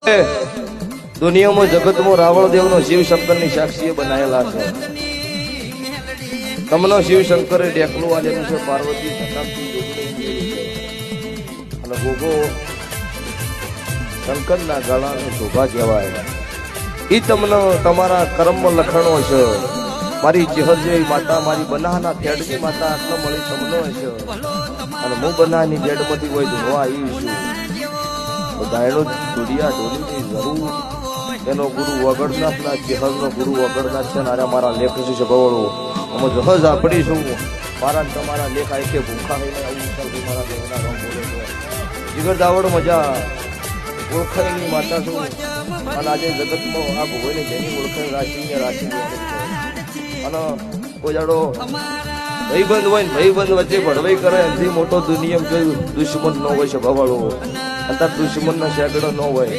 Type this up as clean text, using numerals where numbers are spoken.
દુનિયામાં જગતમાં રાવણ દેવનો શિવ શંકરની સાક્ષીએ બનાયેલા છે. તમનો શિવ શંકરે ડેકલું આલેલું છે. પાર્વતી શતાબ્દી અને ગોગો શંકરના ગળાની શોભા કહેવાય. ઈ તમને તમારા કર્મમાં લખણો છે. મારી જેહરજેવી માતા, મારી બનાના પેડની માતા આટલો મળી તમને છે. અને હું બનાની પેડમાંથી કોઈ ધોવા આવી છું. તો ગાયડો દુડિયા ઢોલીની જરૂર એનો ગુરુ વગડનાથના જેહરનો ગુરુ વગડનાથ છે. નારા મારા લેખ છે ભવળો અમે જહજ આપડીશું. મારા તમારા લેખ આય કે ભૂખા થઈને આવું મારા દેવના નામ બોલે છે. જીગર દાવડ મજા ઓળખાઈની માતા છું. અને આજે જગતમાં આ ભગવાને જેની ઓળખાઈ રાખીને રાખી અને કોઈ જાડો ભાઈબંધ હોય ને ભાઈબંધ વચ્ચે ભડવાઈ કરે એનાથી મોટો દુનિયા કોઈ દુશ્મન ન હોય છે ભવાળો. અને તાર દુશ્મનનો શેકડો ન હોય.